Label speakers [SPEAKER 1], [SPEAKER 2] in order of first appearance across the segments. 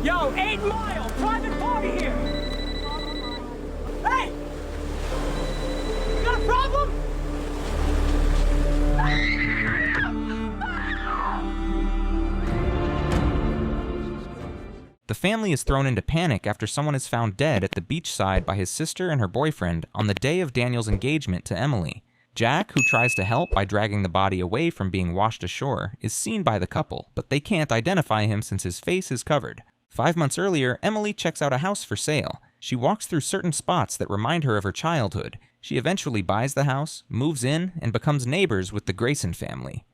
[SPEAKER 1] Yo, 8 Mile, private party here! Hey! You got a problem?
[SPEAKER 2] The family is thrown into panic after someone is found dead at the beachside by his sister and her boyfriend on the day of Daniel's engagement to Emily. Jack, who tries to help by dragging the body away from being washed ashore, is seen by the couple, but they can't identify him since his face is covered. 5 months earlier, Emily checks out a house for sale. She walks through certain spots that remind her of her childhood. She eventually buys the house, moves in, and becomes neighbors with the Grayson family.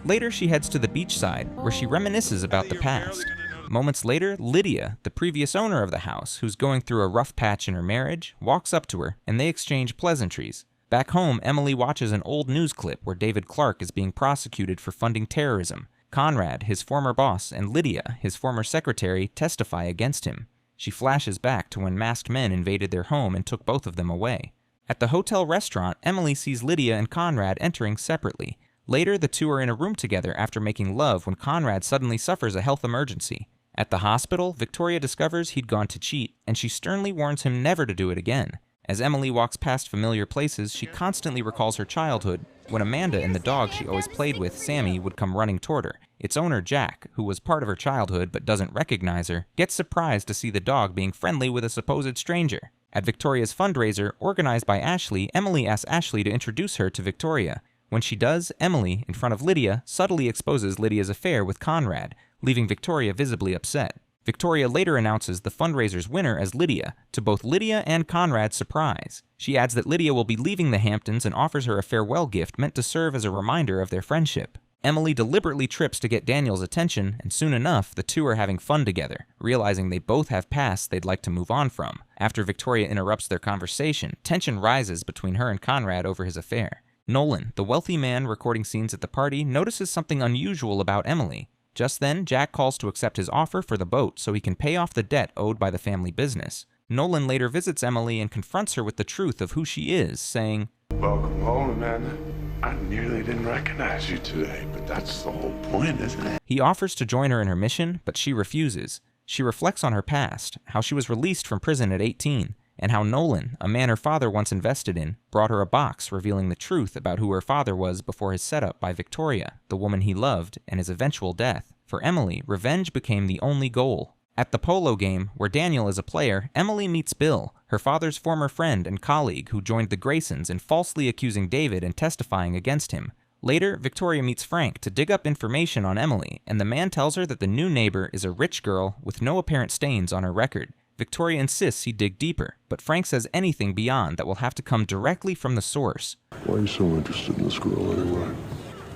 [SPEAKER 2] Later she heads to the beachside, where she reminisces about the past. Moments later, Lydia, the previous owner of the house, who's going through a rough patch in her marriage, walks up to her, and they exchange pleasantries. Back home, Emily watches an old news clip where David Clark is being prosecuted for funding terrorism. Conrad, his former boss, and Lydia, his former secretary, testify against him. She flashes back to when masked men invaded their home and took both of them away. At the hotel restaurant, Emily sees Lydia and Conrad entering separately. Later, the two are in a room together after making love when Conrad suddenly suffers a health emergency. At the hospital, Victoria discovers he'd gone to cheat, and she sternly warns him never to do it again. As Emily walks past familiar places, she constantly recalls her childhood, when Amanda and the dog she always played with, Sammy, would come running toward her. Its owner, Jack, who was part of her childhood but doesn't recognize her, gets surprised to see the dog being friendly with a supposed stranger. At Victoria's fundraiser, organized by Ashley, Emily asks Ashley to introduce her to Victoria. When she does, Emily, in front of Lydia, subtly exposes Lydia's affair with Conrad, leaving Victoria visibly upset. Victoria later announces the fundraiser's winner as Lydia, to both Lydia and Conrad's surprise. She adds that Lydia will be leaving the Hamptons and offers her a farewell gift meant to serve as a reminder of their friendship. Emily deliberately trips to get Daniel's attention, and soon enough, the two are having fun together, realizing they both have pasts they'd like to move on from. After Victoria interrupts their conversation, tension rises between her and Conrad over his affair. Nolan, the wealthy man recording scenes at the party, notices something unusual about Emily. Just then, Jack calls to accept his offer for the boat so he can pay off the debt owed by the family business. Nolan later visits Emily and confronts her with the truth of who she is, saying,
[SPEAKER 3] "Welcome home, Amanda. I nearly didn't recognize you today, but that's the whole point, isn't it?"
[SPEAKER 2] He offers to join her in her mission, but she refuses. She reflects on her past, how she was released from prison at 18, and how Nolan, a man her father once invested in, brought her a box revealing the truth about who her father was before his setup by Victoria, the woman he loved, and his eventual death. For Emily, revenge became the only goal. At the polo game, where Daniel is a player, Emily meets Bill, her father's former friend and colleague who joined the Graysons in falsely accusing David and testifying against him. Later, Victoria meets Frank to dig up information on Emily, and the man tells her that the new neighbor is a rich girl with no apparent stains on her record. Victoria insists he dig deeper, but Frank says anything beyond that will have to come directly from the source.
[SPEAKER 3] Why are you so interested in this girl anyway?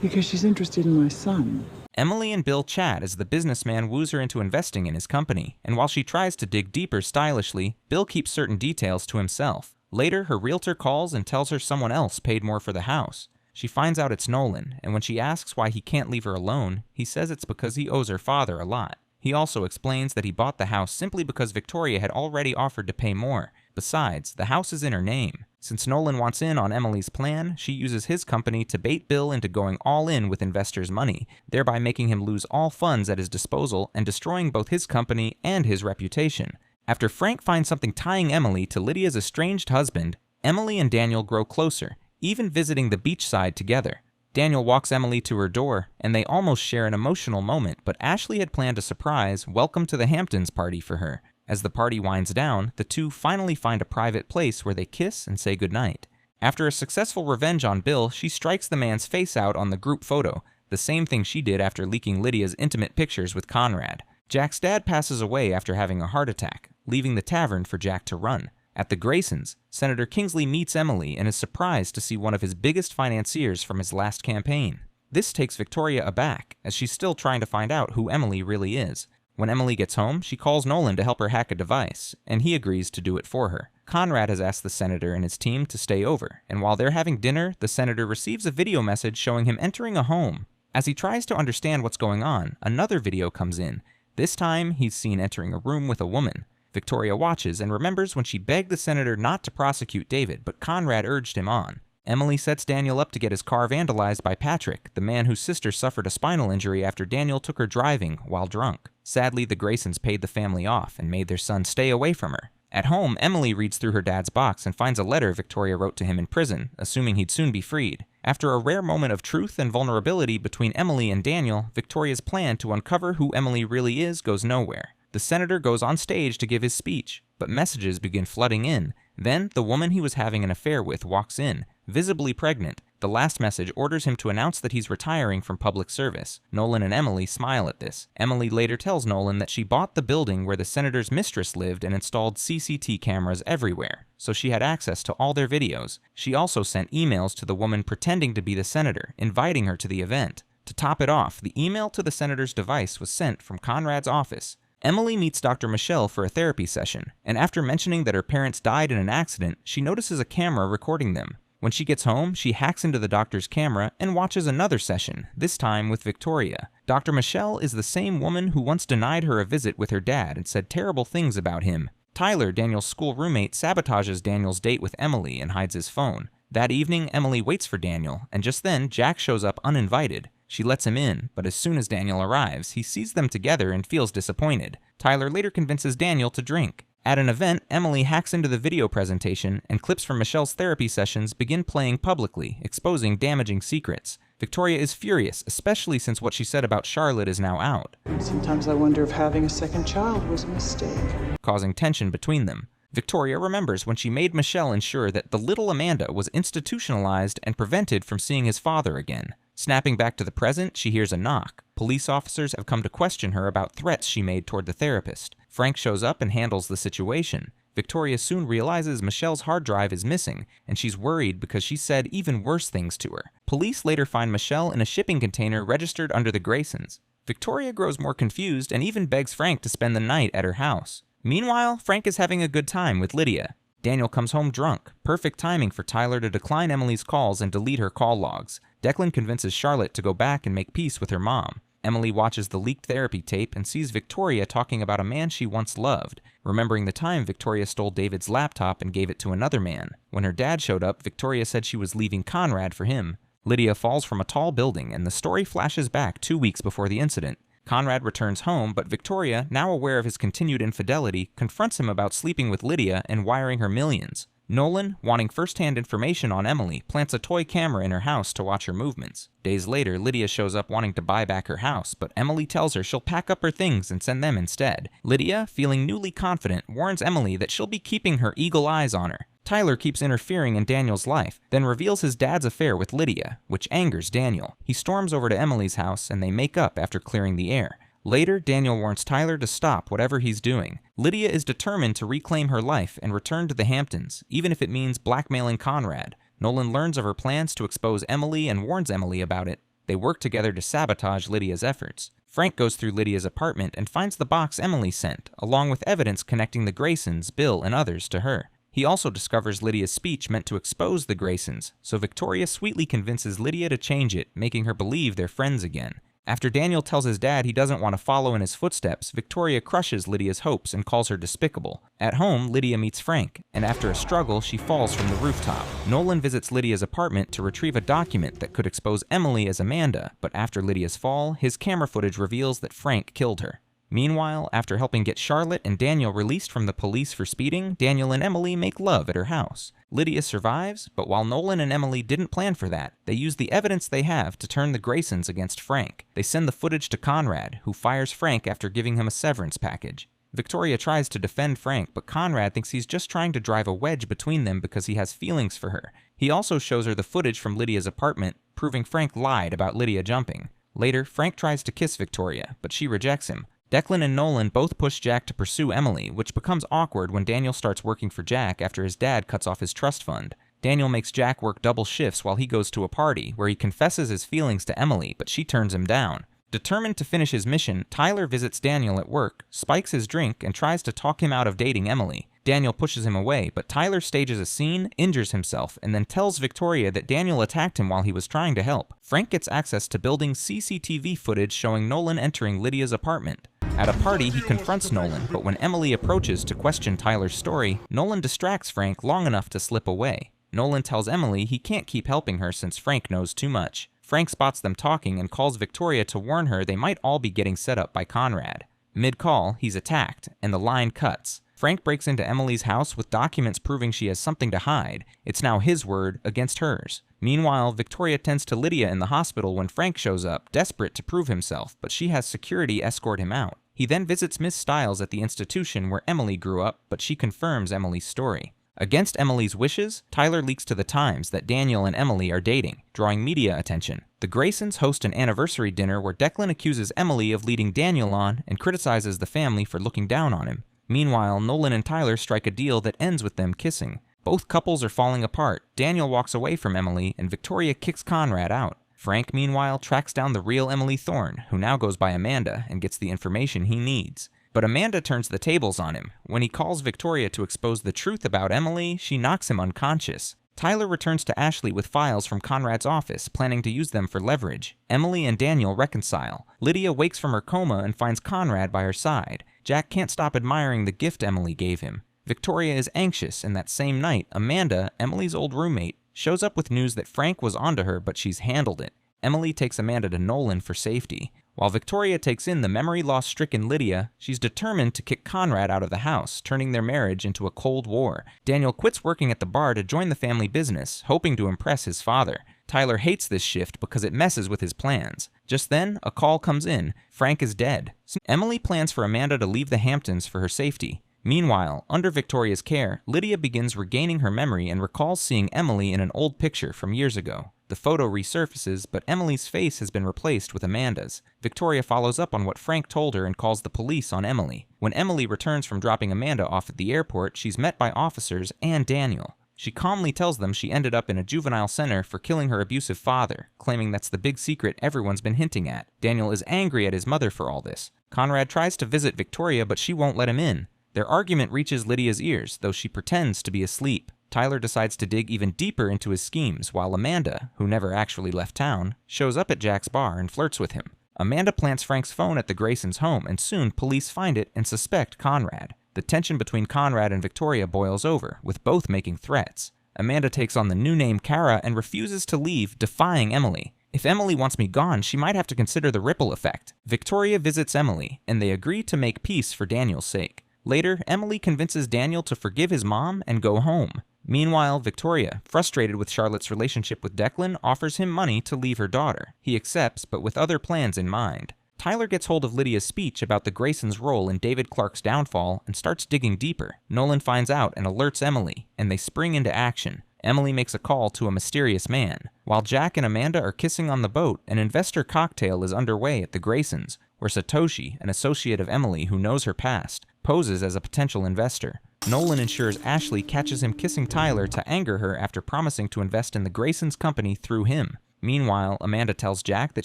[SPEAKER 4] Because she's interested in my son.
[SPEAKER 2] Emily and Bill chat as the businessman woos her into investing in his company, and while she tries to dig deeper stylishly, Bill keeps certain details to himself. Later, her realtor calls and tells her someone else paid more for the house. She finds out it's Nolan, and when she asks why he can't leave her alone, he says it's because he owes her father a lot. He also explains that he bought the house simply because Victoria had already offered to pay more. Besides, the house is in her name. Since Nolan wants in on Emily's plan, she uses his company to bait Bill into going all in with investors' money, thereby making him lose all funds at his disposal and destroying both his company and his reputation. After Frank finds something tying Emily to Lydia's estranged husband, Emily and Daniel grow closer, even visiting the beachside together. Daniel walks Emily to her door, and they almost share an emotional moment, but Ashley had planned a surprise welcome to the Hamptons party for her. As the party winds down, the two finally find a private place where they kiss and say goodnight. After a successful revenge on Bill, she strikes the man's face out on the group photo, the same thing she did after leaking Lydia's intimate pictures with Conrad. Jack's dad passes away after having a heart attack, leaving the tavern for Jack to run. At the Graysons, Senator Kingsley meets Emily and is surprised to see one of his biggest financiers from his last campaign. This takes Victoria aback, as she's still trying to find out who Emily really is. When Emily gets home, she calls Nolan to help her hack a device, and he agrees to do it for her. Conrad has asked the senator and his team to stay over, and while they're having dinner, the senator receives a video message showing him entering a home. As he tries to understand what's going on, another video comes in. This time, he's seen entering a room with a woman. Victoria watches and remembers when she begged the senator not to prosecute David, but Conrad urged him on. Emily sets Daniel up to get his car vandalized by Patrick, the man whose sister suffered a spinal injury after Daniel took her driving while drunk. Sadly, the Graysons paid the family off and made their son stay away from her. At home, Emily reads through her dad's box and finds a letter Victoria wrote to him in prison, assuming he'd soon be freed. After a rare moment of truth and vulnerability between Emily and Daniel, Victoria's plan to uncover who Emily really is goes nowhere. The senator goes on stage to give his speech, but messages begin flooding in. Then, the woman he was having an affair with walks in, visibly pregnant. The last message orders him to announce that he's retiring from public service. Nolan and Emily smile at this. Emily later tells Nolan that she bought the building where the senator's mistress lived and installed CCTV cameras everywhere, so she had access to all their videos. She also sent emails to the woman pretending to be the senator, inviting her to the event. To top it off, the email to the senator's device was sent from Conrad's office. Emily meets Dr. Michelle for a therapy session, and after mentioning that her parents died in an accident, she notices a camera recording them. When she gets home, she hacks into the doctor's camera and watches another session, this time with Victoria. Dr. Michelle is the same woman who once denied her a visit with her dad and said terrible things about him. Tyler, Daniel's school roommate, sabotages Daniel's date with Emily and hides his phone. That evening, Emily waits for Daniel, and just then, Jack shows up uninvited. She lets him in, but as soon as Daniel arrives, he sees them together and feels disappointed. Tyler later convinces Daniel to drink. At an event, Emily hacks into the video presentation, and clips from Michelle's therapy sessions begin playing publicly, exposing damaging secrets. Victoria is furious, especially since what she said about Charlotte is now out,
[SPEAKER 4] Sometimes I wonder if having a second child was a mistake.
[SPEAKER 2] causing tension between them. Victoria remembers when she made Michelle ensure that the little Amanda was institutionalized and prevented from seeing his father again. Snapping back to the present, she hears a knock. Police officers have come to question her about threats she made toward the therapist. Frank shows up and handles the situation. Victoria soon realizes Michelle's hard drive is missing, and she's worried because she said even worse things to her. Police later find Michelle in a shipping container registered under the Graysons. Victoria grows more confused and even begs Frank to spend the night at her house. Meanwhile, Frank is having a good time with Lydia. Daniel comes home drunk. Perfect timing for Tyler to decline Emily's calls and delete her call logs. Declan convinces Charlotte to go back and make peace with her mom. Emily watches the leaked therapy tape and sees Victoria talking about a man she once loved. Remembering the time Victoria stole David's laptop and gave it to another man. When her dad showed up, Victoria said she was leaving Conrad for him. Lydia falls from a tall building, and the story flashes back 2 weeks before the incident. Conrad returns home, but Victoria, now aware of his continued infidelity, confronts him about sleeping with Lydia and wiring her millions. Nolan, wanting first-hand information on Emily, plants a toy camera in her house to watch her movements. Days later, Lydia shows up wanting to buy back her house, but Emily tells her she'll pack up her things and send them instead. Lydia, feeling newly confident, warns Emily that she'll be keeping her eagle eyes on her. Tyler keeps interfering in Daniel's life, then reveals his dad's affair with Lydia, which angers Daniel. He storms over to Emily's house, and they make up after clearing the air. Later, Daniel warns Tyler to stop whatever he's doing. Lydia is determined to reclaim her life and return to the Hamptons, even if it means blackmailing Conrad. Nolan learns of her plans to expose Emily and warns Emily about it. They work together to sabotage Lydia's efforts. Frank goes through Lydia's apartment and finds the box Emily sent, along with evidence connecting the Graysons, Bill, and others to her. He also discovers Lydia's speech meant to expose the Graysons, so Victoria sweetly convinces Lydia to change it, making her believe they're friends again. After Daniel tells his dad he doesn't want to follow in his footsteps, Victoria crushes Lydia's hopes and calls her despicable. At home, Lydia meets Frank, and after a struggle, she falls from the rooftop. Nolan visits Lydia's apartment to retrieve a document that could expose Emily as Amanda, but after Lydia's fall, his camera footage reveals that Frank killed her. Meanwhile, after helping get Charlotte and Daniel released from the police for speeding, Daniel and Emily make love at her house. Lydia survives, but while Nolan and Emily didn't plan for that, they use the evidence they have to turn the Graysons against Frank. They send the footage to Conrad, who fires Frank after giving him a severance package. Victoria tries to defend Frank, but Conrad thinks he's just trying to drive a wedge between them because he has feelings for her. He also shows her the footage from Lydia's apartment, proving Frank lied about Lydia jumping. Later, Frank tries to kiss Victoria, but she rejects him. Declan and Nolan both push Jack to pursue Emily, which becomes awkward when Daniel starts working for Jack after his dad cuts off his trust fund. Daniel makes Jack work double shifts while he goes to a party, where he confesses his feelings to Emily, but she turns him down. Determined to finish his mission, Tyler visits Daniel at work, spikes his drink, and tries to talk him out of dating Emily. Daniel pushes him away, but Tyler stages a scene, injures himself, and then tells Victoria that Daniel attacked him while he was trying to help. Frank gets access to building CCTV footage showing Nolan entering Lydia's apartment. At a party, he confronts Nolan, but when Emily approaches to question Tyler's story, Nolan distracts Frank long enough to slip away. Nolan tells Emily he can't keep helping her since Frank knows too much. Frank spots them talking and calls Victoria to warn her they might all be getting set up by Conrad. Mid-call, he's attacked, and the line cuts. Frank breaks into Emily's house with documents proving she has something to hide. It's now his word against hers. Meanwhile, Victoria tends to Lydia in the hospital when Frank shows up, desperate to prove himself, but she has security escort him out. He then visits Miss Stiles at the institution where Emily grew up, but she confirms Emily's story. Against Emily's wishes, Tyler leaks to the Times that Daniel and Emily are dating, drawing media attention. The Graysons host an anniversary dinner where Declan accuses Emily of leading Daniel on and criticizes the family for looking down on him. Meanwhile, Nolan and Tyler strike a deal that ends with them kissing. Both couples are falling apart. Daniel walks away from Emily, and Victoria kicks Conrad out. Frank, meanwhile, tracks down the real Emily Thorne, who now goes by Amanda, and gets the information he needs. But Amanda turns the tables on him. When he calls Victoria to expose the truth about Emily, she knocks him unconscious. Tyler returns to Ashley with files from Conrad's office, planning to use them for leverage. Emily and Daniel reconcile. Lydia wakes from her coma and finds Conrad by her side. Jack can't stop admiring the gift Emily gave him. Victoria is anxious, and that same night, Amanda, Emily's old roommate, shows up with news that Frank was onto her, but she's handled it. Emily takes Amanda to Nolan for safety. While Victoria takes in the memory loss-stricken Lydia, she's determined to kick Conrad out of the house, turning their marriage into a cold war. Daniel quits working at the bar to join the family business, hoping to impress his father. Tyler hates this shift because it messes with his plans. Just then, a call comes in. Frank is dead. Emily plans for Amanda to leave the Hamptons for her safety. Meanwhile, under Victoria's care, Lydia begins regaining her memory and recalls seeing Emily in an old picture from years ago. The photo resurfaces, but Emily's face has been replaced with Amanda's. Victoria follows up on what Frank told her and calls the police on Emily. When Emily returns from dropping Amanda off at the airport, she's met by officers and Daniel. She calmly tells them she ended up in a juvenile center for killing her abusive father, claiming that's the big secret everyone's been hinting at. Daniel is angry at his mother for all this. Conrad tries to visit Victoria, but she won't let him in. Their argument reaches Lydia's ears, though she pretends to be asleep. Tyler decides to dig even deeper into his schemes, while Amanda, who never actually left town, shows up at Jack's bar and flirts with him. Amanda plants Frank's phone at the Graysons' home, and soon police find it and suspect Conrad. The tension between Conrad and Victoria boils over, with both making threats. Amanda takes on the new name Kara and refuses to leave, defying Emily. If Emily wants me gone, she might have to consider the ripple effect. Victoria visits Emily, and they agree to make peace for Daniel's sake. Later, Emily convinces Daniel to forgive his mom and go home. Meanwhile, Victoria, frustrated with Charlotte's relationship with Declan, offers him money to leave her daughter. He accepts, but with other plans in mind. Tyler gets hold of Lydia's speech about the Graysons' role in David Clark's downfall and starts digging deeper. Nolan finds out and alerts Emily, and they spring into action. Emily makes a call to a mysterious man. While Jack and Amanda are kissing on the boat, an investor cocktail is underway at the Graysons, where Satoshi, an associate of Emily who knows her past, poses as a potential investor. Nolan ensures Ashley catches him kissing Tyler to anger her after promising to invest in the Graysons' company through him. Meanwhile, Amanda tells Jack that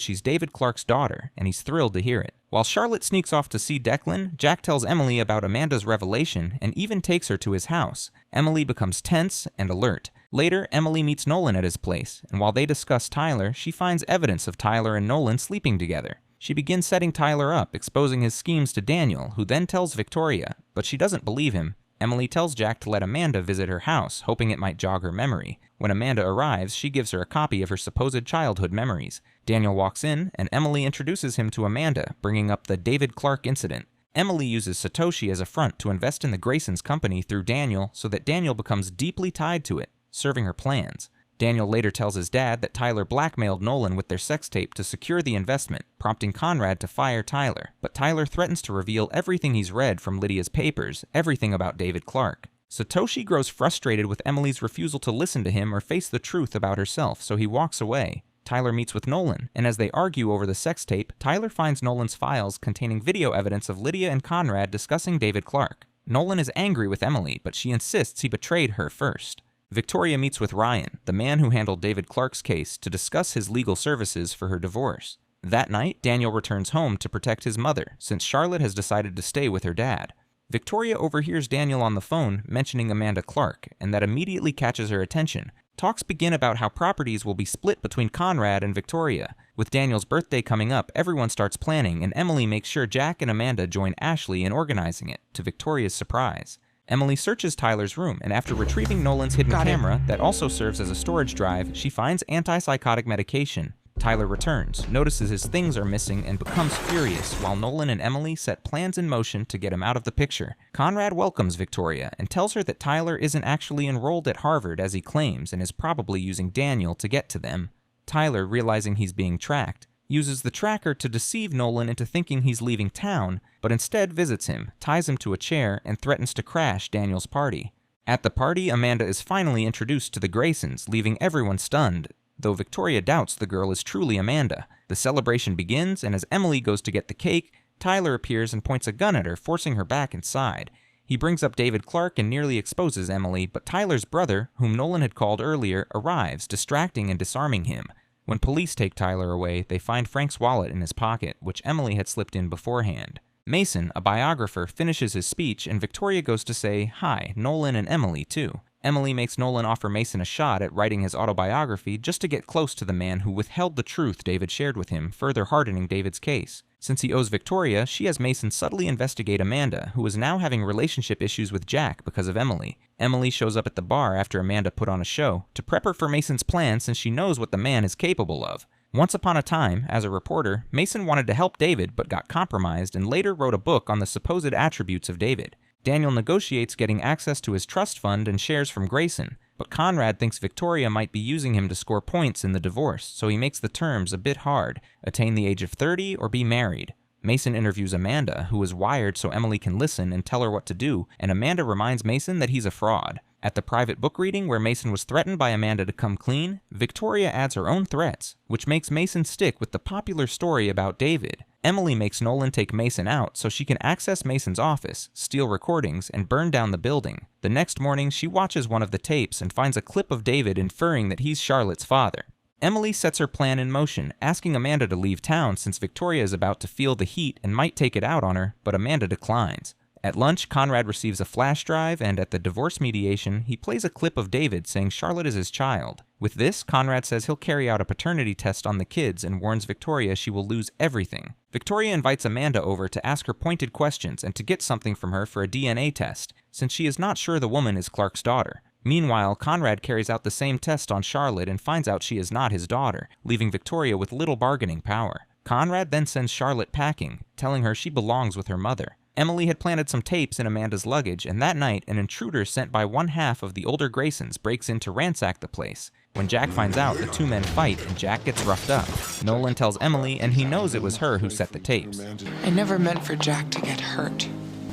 [SPEAKER 2] she's David Clark's daughter, and he's thrilled to hear it. While Charlotte sneaks off to see Declan, Jack tells Emily about Amanda's revelation and even takes her to his house. Emily becomes tense and alert. Later, Emily meets Nolan at his place, and while they discuss Tyler, she finds evidence of Tyler and Nolan sleeping together. She begins setting Tyler up, exposing his schemes to Daniel, who then tells Victoria, but she doesn't believe him. Emily tells Jack to let Amanda visit her house, hoping it might jog her memory. When Amanda arrives, she gives her a copy of her supposed childhood memories. Daniel walks in, and Emily introduces him to Amanda, bringing up the David Clark incident. Emily uses Satoshi as a front to invest in the Graysons' company through Daniel so that Daniel becomes deeply tied to it, serving her plans. Daniel later tells his dad that Tyler blackmailed Nolan with their sex tape to secure the investment, prompting Conrad to fire Tyler. But Tyler threatens to reveal everything he's read from Lydia's papers, everything about David Clark. Satoshi grows frustrated with Emily's refusal to listen to him or face the truth about herself, so he walks away. Tyler meets with Nolan, and as they argue over the sex tape, Tyler finds Nolan's files containing video evidence of Lydia and Conrad discussing David Clark. Nolan is angry with Emily, but she insists he betrayed her first. Victoria meets with Ryan, the man who handled David Clark's case, to discuss his legal services for her divorce. That night, Daniel returns home to protect his mother, since Charlotte has decided to stay with her dad. Victoria overhears Daniel on the phone mentioning Amanda Clark, and that immediately catches her attention. Talks begin about how properties will be split between Conrad and Victoria. With Daniel's birthday coming up, everyone starts planning, and Emily makes sure Jack and Amanda join Ashley in organizing it, to Victoria's surprise. Emily searches Tyler's room, and after retrieving Nolan's hidden camera that also serves as a storage drive, she finds antipsychotic medication. Tyler returns, notices his things are missing, and becomes furious while Nolan and Emily set plans in motion to get him out of the picture. Conrad welcomes Victoria and tells her that Tyler isn't actually enrolled at Harvard as he claims and is probably using Daniel to get to them. Tyler, realizing he's being tracked, uses the tracker to deceive Nolan into thinking he's leaving town, but instead visits him, ties him to a chair, and threatens to crash Daniel's party. At the party, Amanda is finally introduced to the Graysons, leaving everyone stunned, though Victoria doubts the girl is truly Amanda. The celebration begins, and as Emily goes to get the cake, Tyler appears and points a gun at her, forcing her back inside. He brings up David Clark and nearly exposes Emily, but Tyler's brother, whom Nolan had called earlier, arrives, distracting and disarming him. When police take Tyler away, they find Frank's wallet in his pocket, which Emily had slipped in beforehand. Mason, a biographer, finishes his speech, and Victoria goes to say, "Hi, Nolan and Emily, too." Emily makes Nolan offer Mason a shot at writing his autobiography just to get close to the man who withheld the truth David shared with him, further hardening David's case. Since he owes Victoria, she has Mason subtly investigate Amanda, who is now having relationship issues with Jack because of Emily. Emily shows up at the bar after Amanda put on a show, to prep her for Mason's plan since she knows what the man is capable of. Once upon a time, as a reporter, Mason wanted to help David but got compromised and later wrote a book on the supposed attributes of David. Daniel negotiates getting access to his trust fund and shares from Grayson, but Conrad thinks Victoria might be using him to score points in the divorce, so he makes the terms a bit hard: attain the age of 30 or be married. Mason interviews Amanda, who is wired so Emily can listen and tell her what to do, and Amanda reminds Mason that he's a fraud. At the private book reading where Mason was threatened by Amanda to come clean, Victoria adds her own threats, which makes Mason stick with the popular story about David. Emily makes Nolan take Mason out so she can access Mason's office, steal recordings, and burn down the building. The next morning, she watches one of the tapes and finds a clip of David inferring that he's Charlotte's father. Emily sets her plan in motion, asking Amanda to leave town since Victoria is about to feel the heat and might take it out on her, but Amanda declines. At lunch, Conrad receives a flash drive, and at the divorce mediation, he plays a clip of David saying Charlotte is his child. With this, Conrad says he'll carry out a paternity test on the kids and warns Victoria she will lose everything. Victoria invites Amanda over to ask her pointed questions and to get something from her for a DNA test, since she is not sure the woman is Clark's daughter. Meanwhile, Conrad carries out the same test on Charlotte and finds out she is not his daughter, leaving Victoria with little bargaining power. Conrad then sends Charlotte packing, telling her she belongs with her mother. Emily had planted some tapes in Amanda's luggage, and that night, an intruder sent by one half of the older Graysons breaks in to ransack the place. When Jack finds out, the two men fight, and Jack gets roughed up. Nolan tells Emily, and he knows it was her who set the tapes.
[SPEAKER 5] I never meant for Jack to get hurt.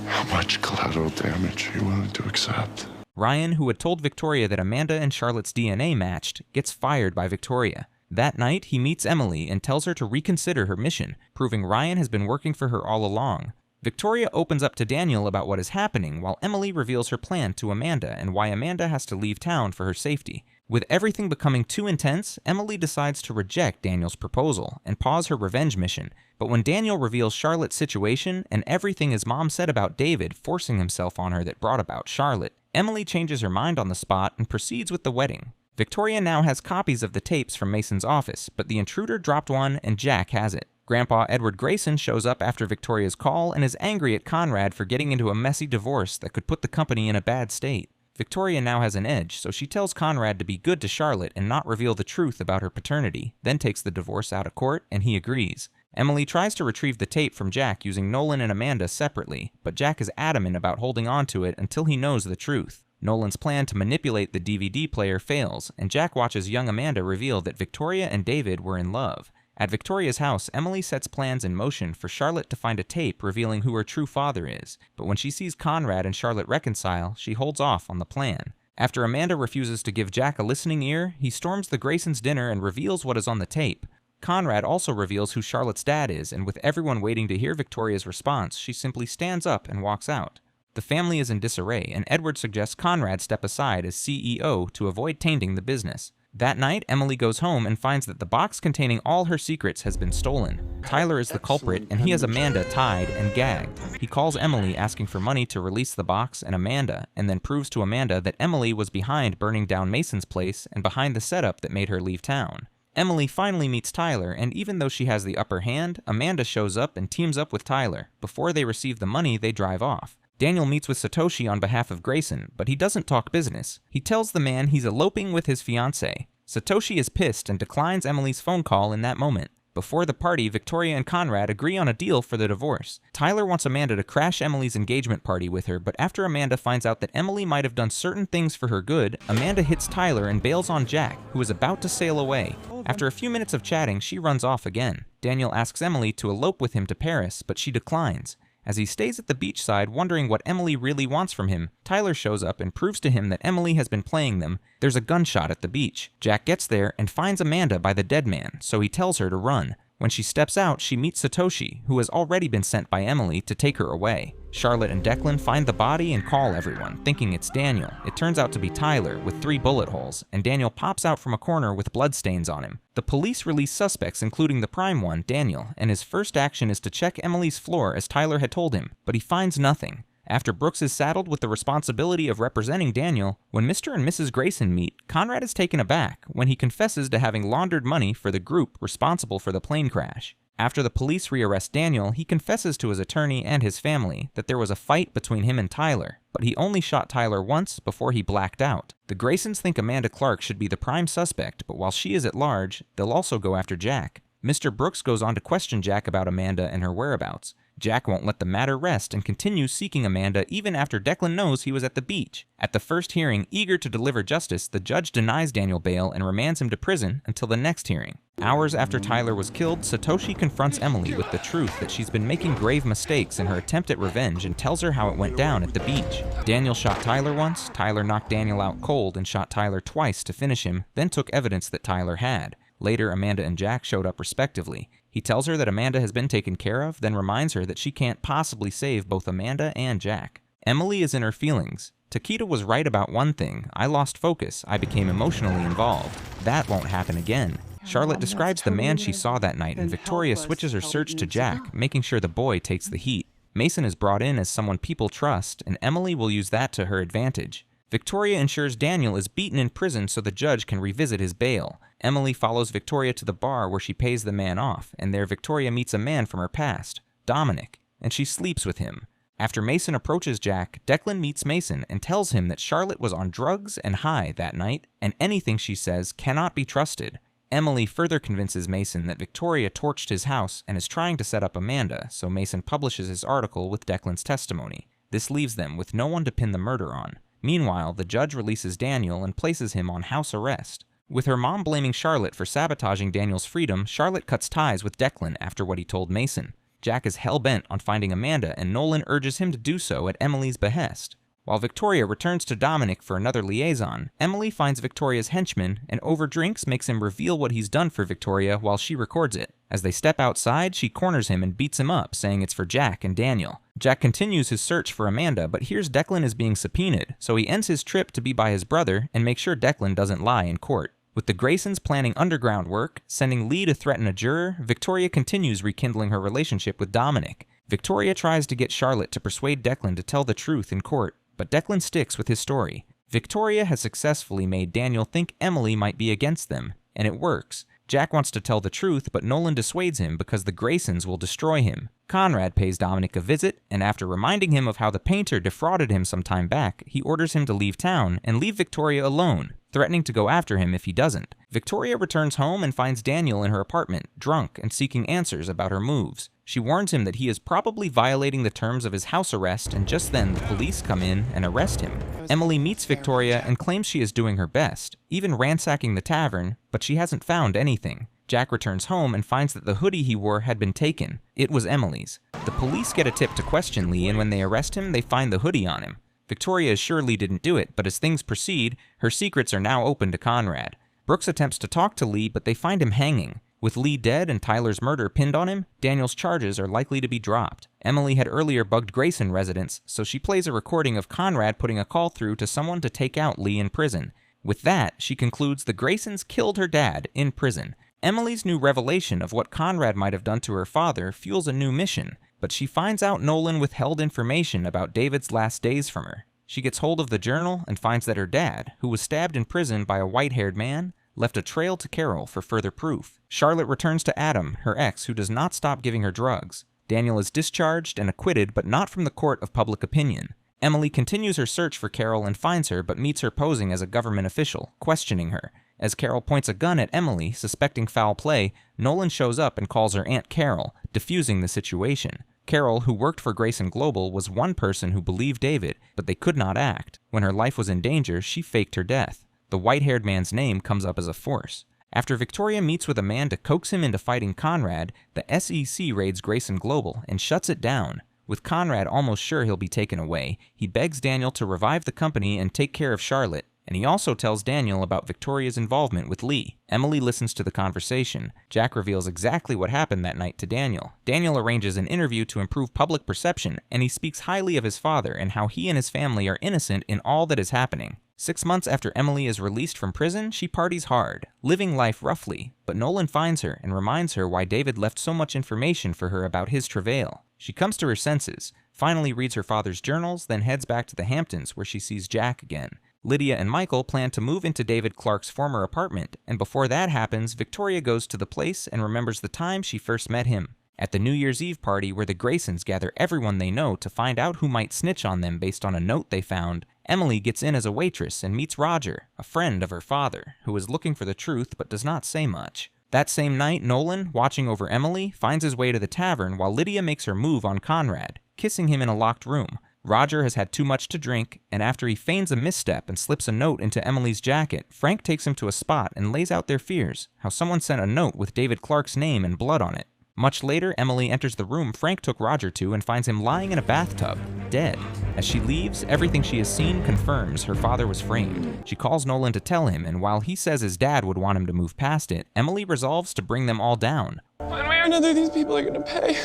[SPEAKER 3] How much collateral damage are you willing to accept?
[SPEAKER 2] Ryan, who had told Victoria that Amanda and Charlotte's DNA matched, gets fired by Victoria. That night, he meets Emily and tells her to reconsider her mission, proving Ryan has been working for her all along. Victoria opens up to Daniel about what is happening, while Emily reveals her plan to Amanda and why Amanda has to leave town for her safety. With everything becoming too intense, Emily decides to reject Daniel's proposal and pause her revenge mission. But when Daniel reveals Charlotte's situation and everything his mom said about David forcing himself on her that brought about Charlotte, Emily changes her mind on the spot and proceeds with the wedding. Victoria now has copies of the tapes from Mason's office, but the intruder dropped one and Jack has it. Grandpa Edward Grayson shows up after Victoria's call and is angry at Conrad for getting into a messy divorce that could put the company in a bad state. Victoria now has an edge, so she tells Conrad to be good to Charlotte and not reveal the truth about her paternity, then takes the divorce out of court, and he agrees. Emily tries to retrieve the tape from Jack using Nolan and Amanda separately, but Jack is adamant about holding on to it until he knows the truth. Nolan's plan to manipulate the DVD player fails, and Jack watches young Amanda reveal that Victoria and David were in love. At Victoria's house, Emily sets plans in motion for Charlotte to find a tape revealing who her true father is, but when she sees Conrad and Charlotte reconcile, she holds off on the plan. After Amanda refuses to give Jack a listening ear, he storms the Graysons' dinner and reveals what is on the tape. Conrad also reveals who Charlotte's dad is, and with everyone waiting to hear Victoria's response, she simply stands up and walks out. The family is in disarray, and Edward suggests Conrad step aside as CEO to avoid tainting the business. That night, Emily goes home and finds that the box containing all her secrets has been stolen. Tyler is the culprit, and he has Amanda tied and gagged. He calls Emily asking for money to release the box and Amanda, and then proves to Amanda that Emily was behind burning down Mason's place and behind the setup that made her leave town. Emily finally meets Tyler, and even though she has the upper hand, Amanda shows up and teams up with Tyler. Before they receive the money, they drive off. Daniel meets with Satoshi on behalf of Grayson, but he doesn't talk business. He tells the man he's eloping with his fiancée. Satoshi is pissed and declines Emily's phone call in that moment. Before the party, Victoria and Conrad agree on a deal for the divorce. Tyler wants Amanda to crash Emily's engagement party with her, but after Amanda finds out that Emily might have done certain things for her good, Amanda hits Tyler and bails on Jack, who is about to sail away. After a few minutes of chatting, she runs off again. Daniel asks Emily to elope with him to Paris, but she declines. As he stays at the beachside wondering what Emily really wants from him, Tyler shows up and proves to him that Emily has been playing them. There's a gunshot at the beach. Jack gets there and finds Amanda by the dead man, so he tells her to run. When she steps out, she meets Satoshi, who has already been sent by Emily to take her away. Charlotte and Declan find the body and call everyone, thinking it's Daniel. It turns out to be Tyler, with 3 bullet holes, and Daniel pops out from a corner with bloodstains on him. The police release suspects, including the prime one, Daniel, and his first action is to check Emily's floor as Tyler had told him, but he finds nothing. After Brooks is saddled with the responsibility of representing Daniel, when Mr. and Mrs. Grayson meet, Conrad is taken aback when he confesses to having laundered money for the group responsible for the plane crash. After the police rearrest Daniel, he confesses to his attorney and his family that there was a fight between him and Tyler, but he only shot Tyler once before he blacked out. The Graysons think Amanda Clark should be the prime suspect, but while she is at large, they'll also go after Jack. Mr. Brooks goes on to question Jack about Amanda and her whereabouts. Jack won't let the matter rest and continues seeking Amanda even after Declan knows he was at the beach. At the first hearing, eager to deliver justice, the judge denies Daniel bail and remands him to prison until the next hearing. Hours after Tyler was killed, Satoshi confronts Emily with the truth that she's been making grave mistakes in her attempt at revenge and tells her how it went down at the beach. Daniel shot Tyler once, Tyler knocked Daniel out cold and shot Tyler twice to finish him, then took evidence that Tyler had. Later, Amanda and Jack showed up respectively. He tells her that Amanda has been taken care of, then reminds her that she can't possibly save both Amanda and Jack. Emily is in her feelings. Taquita was right about one thing. I lost focus. I became emotionally involved. That won't happen again. Charlotte describes the man she saw that night, and Victoria switches her search to Jack, making sure the boy takes the heat. Mason is brought in as someone people trust, and Emily will use that to her advantage. Victoria ensures Daniel is beaten in prison so the judge can revisit his bail. Emily follows Victoria to the bar where she pays the man off, and there Victoria meets a man from her past, Dominic, and she sleeps with him. After Mason approaches Jack, Declan meets Mason and tells him that Charlotte was on drugs and high that night, and anything she says cannot be trusted. Emily further convinces Mason that Victoria torched his house and is trying to set up Amanda, so Mason publishes his article with Declan's testimony. This leaves them with no one to pin the murder on. Meanwhile, the judge releases Daniel and places him on house arrest. With her mom blaming Charlotte for sabotaging Daniel's freedom, Charlotte cuts ties with Declan after what he told Mason. Jack is hell-bent on finding Amanda, and Nolan urges him to do so at Emily's behest. While Victoria returns to Dominic for another liaison, Emily finds Victoria's henchman and over drinks makes him reveal what he's done for Victoria while she records it. As they step outside, she corners him and beats him up, saying it's for Jack and Daniel. Jack continues his search for Amanda, but hears Declan is being subpoenaed, so he ends his trip to be by his brother and makes sure Declan doesn't lie in court. With the Graysons planning underground work, sending Lee to threaten a juror, Victoria continues rekindling her relationship with Dominic. Victoria tries to get Charlotte to persuade Declan to tell the truth in court, but Declan sticks with his story. Victoria has successfully made Daniel think Emily might be against them, and it works. Jack wants to tell the truth, but Nolan dissuades him because the Graysons will destroy him. Conrad pays Dominic a visit, and after reminding him of how the painter defrauded him some time back, he orders him to leave town and leave Victoria alone, threatening to go after him if he doesn't. Victoria returns home and finds Daniel in her apartment, drunk and seeking answers about her moves. She warns him that he is probably violating the terms of his house arrest, and just then the police come in and arrest him. Emily meets Victoria and claims she is doing her best, even ransacking the tavern, but she hasn't found anything. Jack returns home and finds that the hoodie he wore had been taken. It was Emily's. The police get a tip to question Lee, and when they arrest him, they find the hoodie on him. Victoria is sure Lee didn't do it, but as things proceed, her secrets are now open to Conrad. Brooks attempts to talk to Lee, but they find him hanging. With Lee dead and Tyler's murder pinned on him, Daniel's charges are likely to be dropped. Emily had earlier bugged Grayson residents, so she plays a recording of Conrad putting a call through to someone to take out Lee in prison. With that, she concludes the Graysons killed her dad in prison. Emily's new revelation of what Conrad might have done to her father fuels a new mission, but she finds out Nolan withheld information about David's last days from her. She gets hold of the journal and finds that her dad, who was stabbed in prison by a white-haired man, left a trail to Carol for further proof. Charlotte returns to Adam, her ex, who does not stop giving her drugs. Daniel is discharged and acquitted, but not from the court of public opinion. Emily continues her search for Carol and finds her, but meets her posing as a government official, questioning her. As Carol points a gun at Emily, suspecting foul play, Nolan shows up and calls her Aunt Carol, diffusing the situation. Carol, who worked for Grayson Global, was one person who believed David, but they could not act. When her life was in danger, she faked her death. The white-haired man's name comes up as a force. After Victoria meets with a man to coax him into fighting Conrad, the SEC raids Grayson Global and shuts it down. With Conrad almost sure he'll be taken away, he begs Daniel to revive the company and take care of Charlotte, and he also tells Daniel about Victoria's involvement with Lee. Emily listens to the conversation. Jack reveals exactly what happened that night to Daniel. Daniel arranges an interview to improve public perception, and he speaks highly of his father and how he and his family are innocent in all that is happening. 6 months after Emily is released from prison, she parties hard, living life roughly, but Nolan finds her and reminds her why David left so much information for her about his travail. She comes to her senses, finally reads her father's journals, then heads back to the Hamptons where she sees Jack again. Lydia and Michael plan to move into David Clark's former apartment, and before that happens, Victoria goes to the place and remembers the time she first met him. At the New Year's Eve party where the Graysons gather everyone they know to find out who might snitch on them based on a note they found, Emily gets in as a waitress and meets Roger, a friend of her father, who is looking for the truth but does not say much. That same night, Nolan, watching over Emily, finds his way to the tavern while Lydia makes her move on Conrad, kissing him in a locked room. Roger has had too much to drink, and after he feigns a misstep and slips a note into Emily's jacket, Frank takes him to a spot and lays out their fears, how someone sent a note with David Clark's name and blood on it. Much later, Emily enters the room Frank took Roger to and finds him lying in a bathtub, dead. As she leaves, everything she has seen confirms her father was framed. She calls Nolan to tell him, and while he says his dad would want him to move past it, Emily resolves to bring them all down.
[SPEAKER 5] One way or another, these people are gonna pay.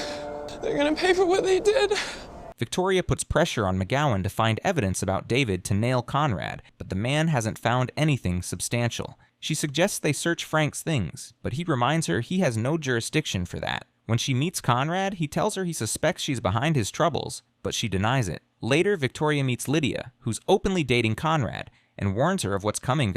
[SPEAKER 5] They're gonna pay for what they did.
[SPEAKER 2] Victoria puts pressure on McGowan to find evidence about David to nail Conrad, but the man hasn't found anything substantial. She suggests they search Frank's things, but he reminds her he has no jurisdiction for that. When she meets Conrad, he tells her he suspects she's behind his troubles, but she denies it. Later, Victoria meets Lydia, who's openly dating Conrad, and warns her of what's coming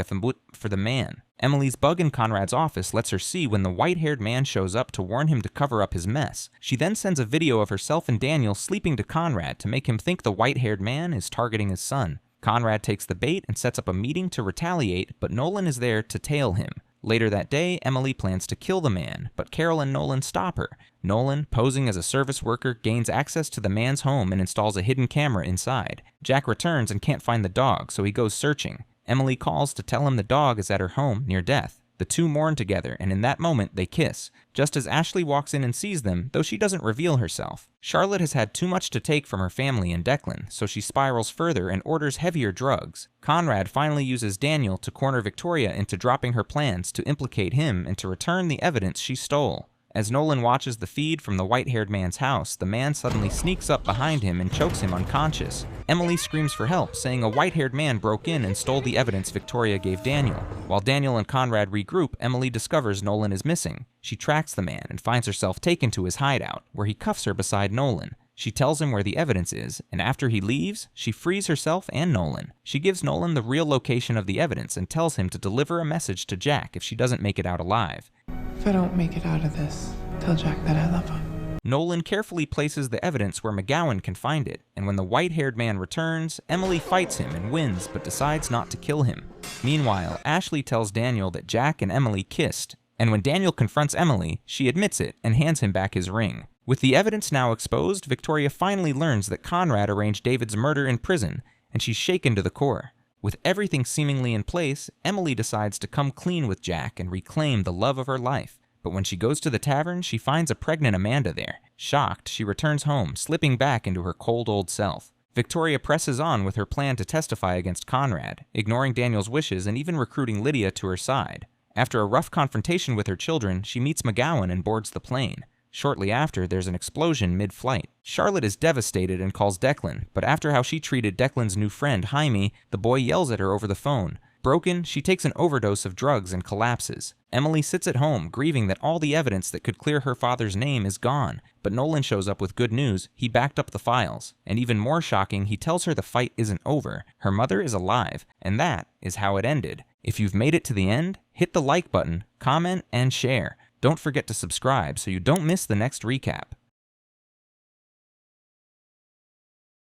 [SPEAKER 2] for the man. Emily's bug in Conrad's office lets her see when the white-haired man shows up to warn him to cover up his mess. She then sends a video of herself and Daniel sleeping to Conrad to make him think the white-haired man is targeting his son. Conrad takes the bait and sets up a meeting to retaliate, but Nolan is there to tail him. Later that day, Emily plans to kill the man, but Carol and Nolan stop her. Nolan, posing as a service worker, gains access to the man's home and installs a hidden camera inside. Jack returns and can't find the dog, so he goes searching. Emily calls to tell him the dog is at her home near death. The two mourn together, and in that moment, they kiss, just as Ashley walks in and sees them, though she doesn't reveal herself. Charlotte has had too much to take from her family and Declan, so she spirals further and orders heavier drugs. Conrad finally uses Daniel to corner Victoria into dropping her plans to implicate him and to return the evidence she stole. As Nolan watches the feed from the white-haired man's house, the man suddenly sneaks up behind him and chokes him unconscious. Emily screams for help, saying a white-haired man broke in and stole the evidence Victoria gave Daniel. While Daniel and Conrad regroup, Emily discovers Nolan is missing. She tracks the man and finds herself taken to his hideout, where he cuffs her beside Nolan. She tells him where the evidence is, and after he leaves, she frees herself and Nolan. She gives Nolan the real location of the evidence and tells him to deliver a message to Jack if she doesn't make it out alive.
[SPEAKER 5] If I don't make it out of this, tell Jack that I love him.
[SPEAKER 2] Nolan carefully places the evidence where McGowan can find it, and when the white-haired man returns, Emily fights him and wins but decides not to kill him. Meanwhile, Ashley tells Daniel that Jack and Emily kissed, and when Daniel confronts Emily, she admits it and hands him back his ring. With the evidence now exposed, Victoria finally learns that Conrad arranged David's murder in prison, and she's shaken to the core. With everything seemingly in place, Emily decides to come clean with Jack and reclaim the love of her life. But when she goes to the tavern, she finds a pregnant Amanda there. Shocked, she returns home, slipping back into her cold old self. Victoria presses on with her plan to testify against Conrad, ignoring Daniel's wishes and even recruiting Lydia to her side. After a rough confrontation with her children, she meets McGowan and boards the plane. Shortly after, there's an explosion mid-flight. Charlotte is devastated and calls Declan, but after how she treated Declan's new friend, Jaime, the boy yells at her over the phone. Broken, she takes an overdose of drugs and collapses. Emily sits at home, grieving that all the evidence that could clear her father's name is gone, but Nolan shows up with good news. He backed up the files. And even more shocking, he tells her the fight isn't over. Her mother is alive, and that is how it ended. If you've made it to the end, hit the like button, comment, and share. Don't forget to subscribe so you don't miss the next recap.